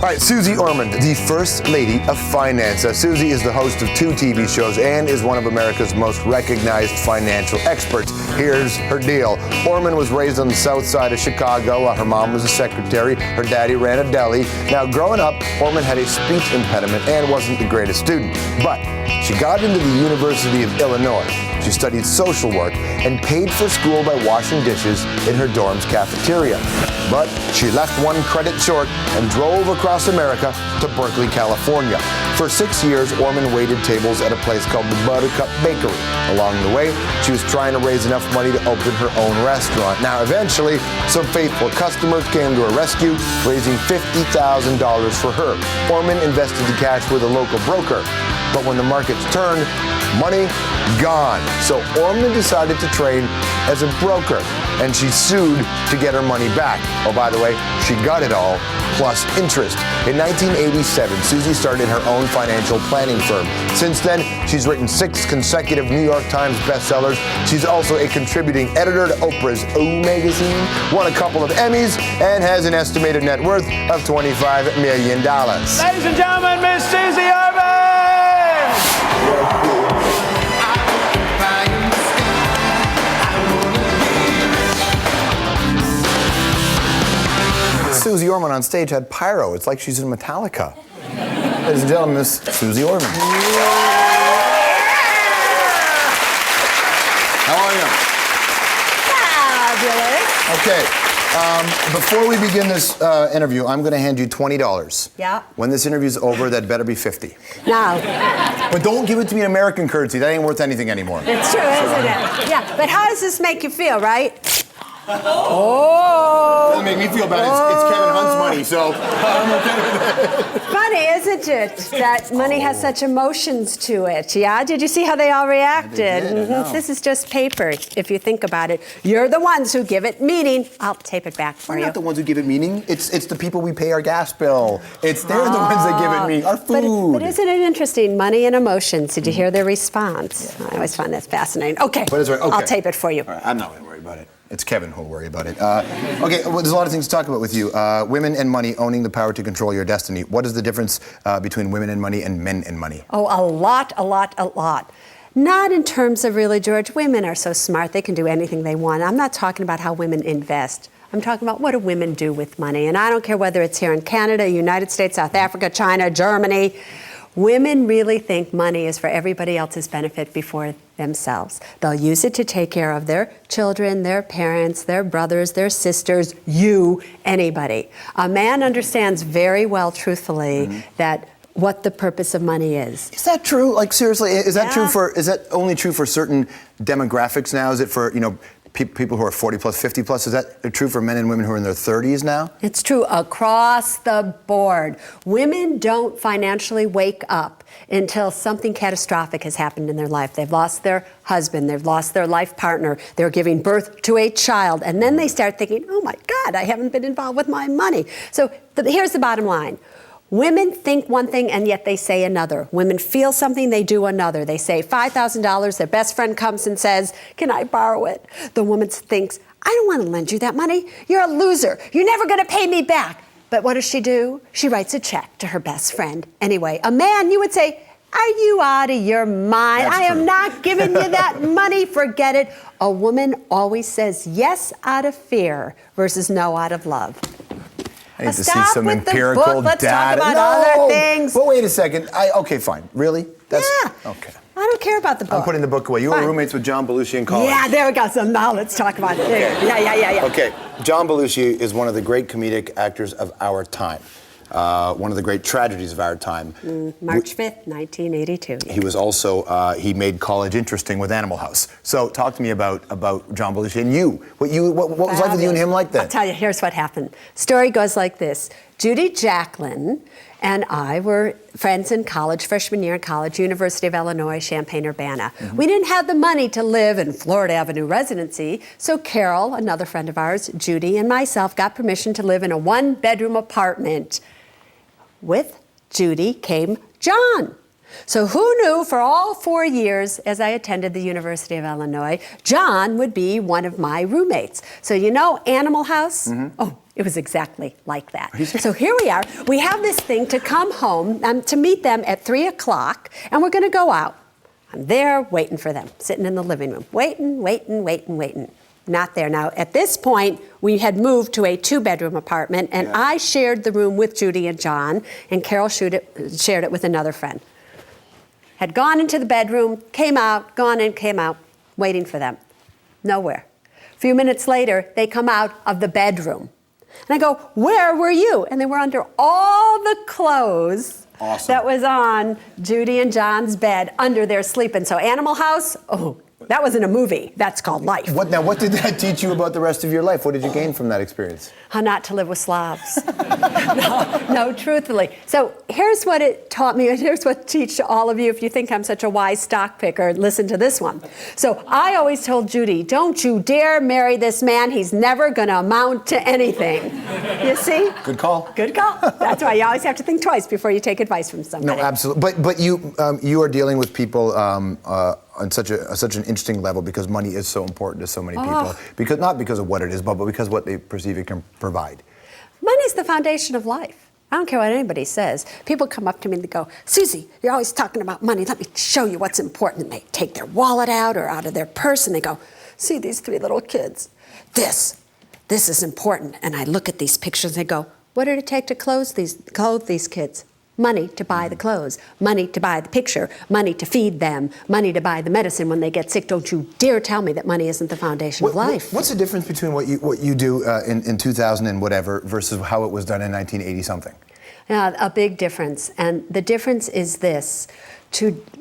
All right, Suze Orman, the First Lady of Finance. Susie is the host of 2 TV shows and is one of America's most recognized financial experts. Here's her deal. Orman was raised on the south side of Chicago. Her mom was a secretary. Her daddy ran a deli. Now, growing up, Orman had a speech impediment and wasn't the greatest student. But she got into the University of Illinois. She studied social work and paid for school by washing dishes in her dorm's cafeteria. But she left one credit short and drove across America to Berkeley, California. For 6 years, Orman waited tables at a place called the Buttercup Bakery. Along the way, she was trying to raise enough money to open her own restaurant. Now, eventually, some faithful customers came to her rescue, raising $50,000 for her. Orman invested the cash with a local broker. But when the markets turned, money gone. So Orman decided to train as a broker, and she sued to get her money back. Oh, by the way, she got it all, plus interest. In 1987, Susie started her own financial planning firm. Since then, she's written 6 consecutive New York Times bestsellers. She's also a contributing editor to Oprah's O magazine, won a couple of Emmys, and has an estimated net worth of $25 million. Ladies and gentlemen, Miss Suze Orman! Suze Orman on stage had pyro. It's like she's in Metallica. Ladies and gentlemen, Miss Suze Orman. How are you? Fabulous. Okay. Before we begin this interview, I'm going to hand you $20. Yeah. When this interview's over, that better be 50. No. But don't give it to me in American currency. That ain't worth anything anymore. It's true, isn't it? Yeah. But how does this make you feel, right? Oh. Doesn't make me feel bad. It's Kevin Hunt's money, so I'm okay with it. Funny, isn't it, that money has such emotions to it? Yeah? Did you see how they all reacted? Yeah, they did, I know. This is just paper, if you think about it. You're the ones who give it meaning. I'll tape it back for We're you. not the ones who give it meaning. It's the people we pay our gas bill. They're the ones that give it meaning. Our food. But isn't it interesting? Money and emotions. Did you hear their response? Yeah. I always find that fascinating. Okay. But it's right. Okay. I'll tape it for you. All right. I'm not going to worry about it. It's Kevin who'll worry about it. Okay, well, there's a lot of things to talk about with you. Women and money owning the power to control your destiny. What is the difference between women and money and men and money? Oh, a lot. Not in terms of really, George, women are so smart, they can do anything they want. I'm not talking about how women invest. I'm talking about what do women do with money. And I don't care whether it's here in Canada, United States, South Africa, China, Germany. Women really think money is for everybody else's benefit before themselves. They'll use it to take care of their children, their parents, their brothers, their sisters, you, anybody. A man understands very well, truthfully, that what the purpose of money is. Is that true? Like, seriously, is that true for, is that only true for certain demographics now? Is it for, people who are 40 plus, 50 plus? Is that true for men and women who are in their 30s now? It's true across the board. Women don't financially wake up until something catastrophic has happened in their life. They've lost their husband, they've lost their life partner, they're giving birth to a child, and then they start thinking, oh my God, I haven't been involved with my money. So here's the bottom line. Women think one thing and yet they say another. Women feel something, they do another. They say $5,000, their best friend comes and says, can I borrow it? The woman thinks, I don't want to lend you that money. You're a loser. You're never going to pay me back. But what does she do? She writes a check to her best friend. Anyway, a man, you would say, are you out of your mind? That's I am true. not giving you that money. Forget it. A woman always says yes out of fear versus no out of love. I need to see Stop some with the empirical book. Let's data. talk about other things. But wait a second. Okay, fine. Really? Yeah. Okay. I don't care about the book. I'm putting the book away. You were Fine. roommates with John Belushi in college. Yeah, there we go. So now let's talk about it. Yeah. Okay, John Belushi is one of the great comedic actors of our time. One of the great tragedies of our time. March 5th, 1982. He was also, he made college interesting with Animal House. So talk to me about John Belushi and you. What was life with you and him like then? I'll tell you, here's what happened. Story goes like this. Judy Jacklin and I were friends in college, freshman year in college, University of Illinois, Champaign-Urbana. We didn't have the money to live in Florida Avenue residency, so Carol, another friend of ours, Judy, and myself got permission to live in a one-bedroom apartment. With Judy came John. So who knew for all 4 years as I attended the University of Illinois, John would be one of my roommates. So you know Animal House? Oh, it was exactly like that. So here we are. We have this thing to come home, to meet them at 3 o'clock, and we're going to go out. I'm there waiting for them, sitting in the living room, waiting. Not there. Now, at this point, we had moved to a 2-bedroom apartment, and I shared the room with Judy and John, and Carol shared it with another friend. Had gone into the bedroom, came out, gone in, came out, waiting for them. Nowhere. A few minutes later, they come out of the bedroom. And I go, where were you? And they were under all the clothes that was on Judy and John's bed under their sleeping. So Animal House, that wasn't a movie. That's called life. What did that teach you about the rest of your life? What did you gain from that experience? How not to live with slobs. No, truthfully. So here's what it taught me, and here's what it teaches all of you. If you think I'm such a wise stock picker, listen to this one. So I always told Judy, don't you dare marry this man. He's never going to amount to anything. You see? Good call. Good call. That's why you always have to think twice before you take advice from somebody. No, absolutely. But you are dealing with people on such an interesting level because money is so important to so many people. Not because of what it is, but because what they perceive it can provide. Money's the foundation of life. I don't care what anybody says. People come up to me and they go, Susie, you're always talking about money. Let me show you what's important. And they take their wallet out or out of their purse and they go, see these 3 little kids. This is important. And I look at these pictures and I go, what did it take to clothe these kids? Money to buy the clothes, money to buy the picture, money to feed them, money to buy the medicine when they get sick. Don't you dare tell me that money isn't the foundation of life. What's the difference between what you do in 2000 and whatever versus how it was done in 1980 something? A big difference. And the difference is this.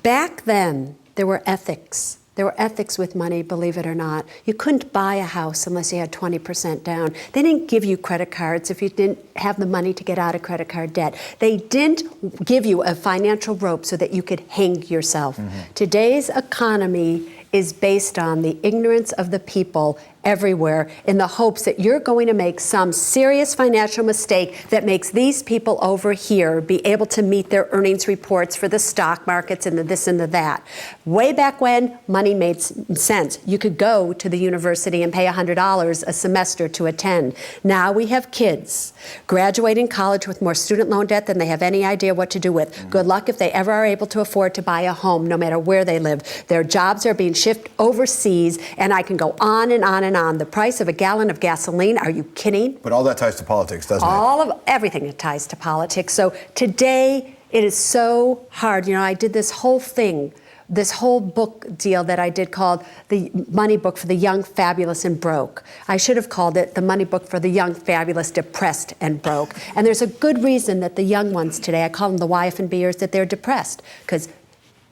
Back then, there were ethics. There were ethics with money, believe it or not. You couldn't buy a house unless you had 20% down. They didn't give you credit cards if you didn't have the money to get out of credit card debt. They didn't give you a financial rope so that you could hang yourself. Today's economy is based on the ignorance of the people everywhere in the hopes that you're going to make some serious financial mistake that makes these people over here be able to meet their earnings reports for the stock markets and the this and the that. Way back when, money made sense. You could go to the university and pay $100 a semester to attend. Now we have kids graduating college with more student loan debt than they have any idea what to do with. Good luck if they ever are able to afford to buy a home, no matter where they live. Their jobs are being shifted overseas, and I can go on and on and on. The price of a gallon of gasoline, are you kidding? But all that ties to politics, doesn't it? Everything that ties to politics. So today, it is so hard. You know, I did this whole thing, this whole book deal that I did called The Money Book for the Young, Fabulous, and Broke. I should have called it The Money Book for the Young, Fabulous, Depressed, and Broke. And there's a good reason that the young ones today, I call them the YF&Bers, that they're depressed, because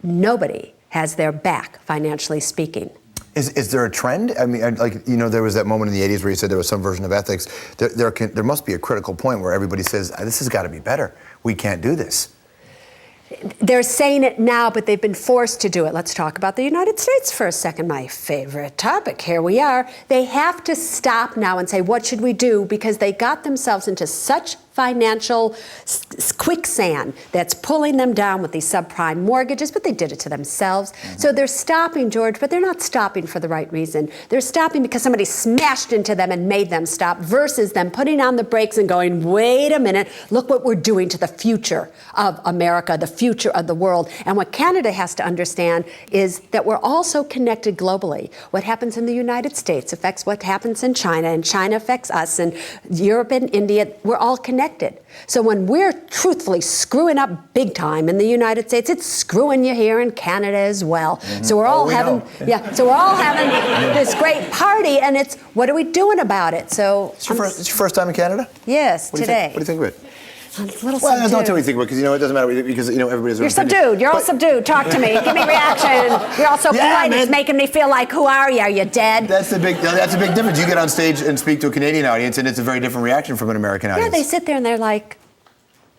nobody has their back, financially speaking. Is there a trend? I mean, there was that moment in the 80s where you said there was some version of ethics. There must be a critical point where everybody says, this has got to be better. We can't do this. They're saying it now, but they've been forced to do it. Let's talk about the United States for a second, my favorite topic. Here we are. They have to stop now and say, what should we do? Because they got themselves into such financial quicksand that's pulling them down with these subprime mortgages, but they did it to themselves. So they're stopping, George, but they're not stopping for the right reason. They're stopping because somebody smashed into them and made them stop, versus them putting on the brakes and going, wait a minute, look what we're doing to the future of America, the future of the world. And what Canada has to understand is that we're also connected globally. What happens in the United States affects what happens in China, and China affects us, and Europe and India. We're all connected. So when we're truthfully screwing up big time in the United States, it's screwing you here in Canada as well. So we're all having this great party, and it's, what are we doing about it? So it's your first time in Canada? Yes, What today. do you think of it? I'm a little Well, there's subdued. not too many things, because it doesn't matter, because everybody's. You're subdued. You're all subdued. Talk to me. Give me reaction. You're all so polite. Man. It's making me feel like, who are you? Are you dead? That's a big difference. You get on stage and speak to a Canadian audience, and it's a very different reaction from an American audience. Yeah, they sit there and they're like,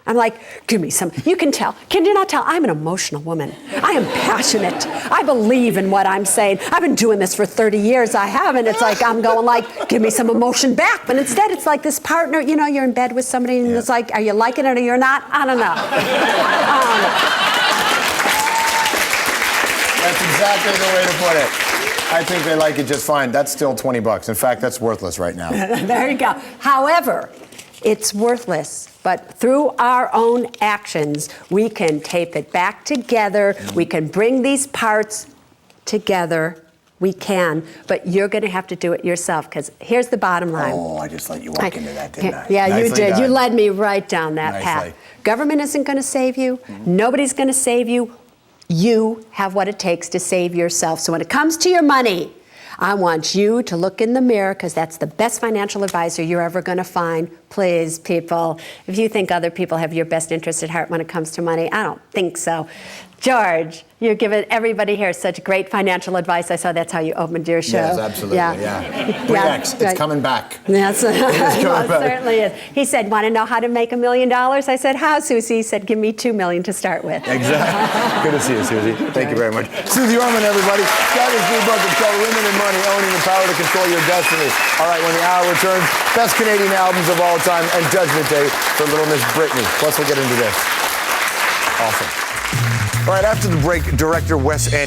I'm like, give me some. You can tell. Can you not tell? I'm an emotional woman. I am passionate. I believe in what I'm saying. I've been doing this for 30 years. I haven't. It's like I'm going like, give me some emotion back. But instead, it's like this partner, you're in bed with somebody and it's like, are you liking it or you're not? I don't know. That's exactly the way to put it. I think they like it just fine. That's still $20. In fact, that's worthless right now. There you go. However, it's worthless, but through our own actions, we can tape it back together. We can bring these parts together. We can, but you're going to have to do it yourself, because here's the bottom line. Oh, I just let you walk into that, didn't I? Yeah, you Nicely did. done. You led me right down that Nicely. path. Government isn't going to save you. Nobody's going to save you. You have what it takes to save yourself. So when it comes to your money, I want you to look in the mirror, because that's the best financial advisor you're ever going to find. Please, people, if you think other people have your best interest at heart when it comes to money, I don't think so. George, you're giving everybody here such great financial advice. I saw that's how you opened your show. Yes, absolutely. Yeah. 3X, it's coming back. Yes, coming it back. certainly is. He said, want to know how to make $1 million? I said, how, Susie? He said, give me $2 million to start with. Exactly. Good to see you, Susie. Thank you very much. Suze Orman, everybody. Got his new book. It's called Women and Money, Owning the Power to Control Your Destiny. All right, when the hour returns, best Canadian albums of all time and Judgment Day for Little Miss Britney. Plus, we'll get into this. Awesome. All right, after the break, director Wes Anderson